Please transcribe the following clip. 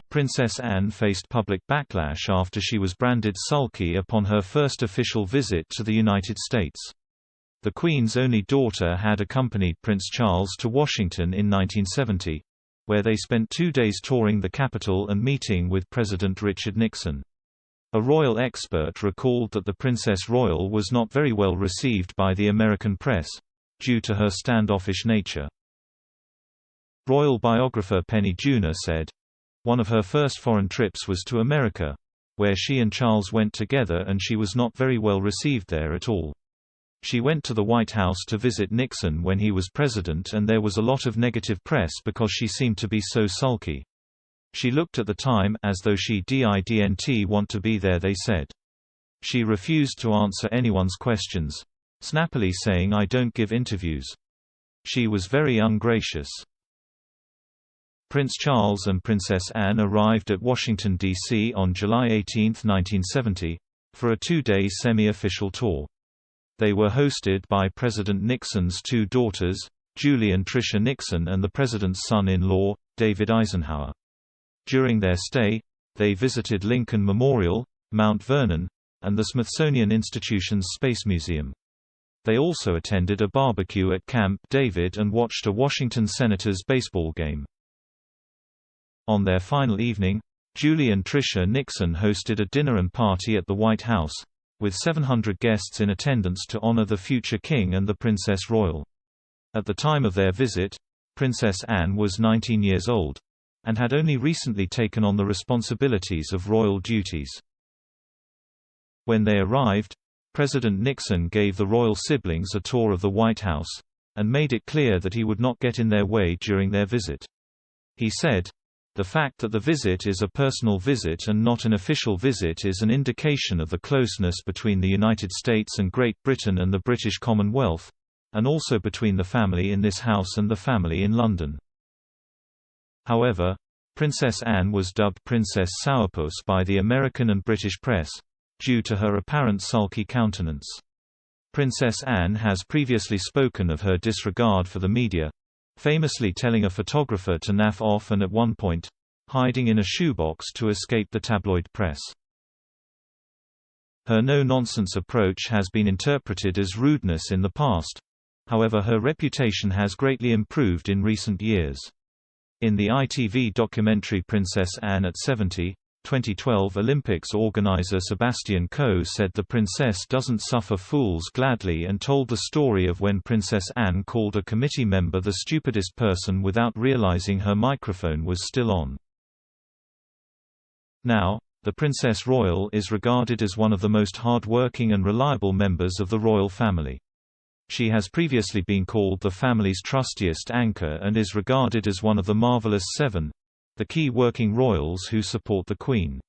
Princess Anne faced public backlash after she was branded sulky upon her first official visit to the United States. The Queen's only daughter had accompanied Prince Charles to Washington in 1970, where they spent 2 days touring the Capitol and meeting with President Richard Nixon. A royal expert recalled that the Princess Royal was not very well received by the American press, due to her standoffish nature. Royal biographer Penny Junor said, "One of her first foreign trips was to America, where she and Charles went together, and she was not very well received there at all. She went to the White House to visit Nixon when he was president, and there was a lot of negative press because she seemed to be so sulky. She looked at the time as though she didn't want to be there," they said. She refused to answer anyone's questions, snappily saying, "I don't give interviews." She was very ungracious. Prince Charles and Princess Anne arrived at Washington, D.C. on July 18, 1970, for a 2-day semi-official tour. They were hosted by President Nixon's 2 daughters, Julie and Tricia Nixon, and the president's son-in-law, David Eisenhower. During their stay, they visited Lincoln Memorial, Mount Vernon, and the Smithsonian Institution's Space Museum. They also attended a barbecue at Camp David and watched a Washington Senators baseball game. On their final evening, Julie and Tricia Nixon hosted a dinner and party at the White House, with 700 guests in attendance to honor the future king and the Princess Royal. At the time of their visit, Princess Anne was 19 years old, and had only recently taken on the responsibilities of royal duties. When they arrived, President Nixon gave the royal siblings a tour of the White House, and made it clear that he would not get in their way during their visit. He said, "The fact that the visit is a personal visit and not an official visit is an indication of the closeness between the United States and Great Britain and the British Commonwealth, and also between the family in this house and the family in London." However, Princess Anne was dubbed Princess Sourpuss by the American and British press, due to her apparent sulky countenance. Princess Anne has previously spoken of her disregard for the media, famously telling a photographer to naff off and at one point, hiding in a shoebox to escape the tabloid press. Her no-nonsense approach has been interpreted as rudeness in the past, however her reputation has greatly improved in recent years. In the ITV documentary Princess Anne at 70, 2012 Olympics organizer Sebastian Coe said the princess doesn't suffer fools gladly and told the story of when Princess Anne called a committee member the stupidest person without realizing her microphone was still on. Now, the Princess Royal is regarded as one of the most hard-working and reliable members of the royal family. She has previously been called the family's trustiest anchor and is regarded as one of the Marvelous Seven, the key working royals who support the Queen.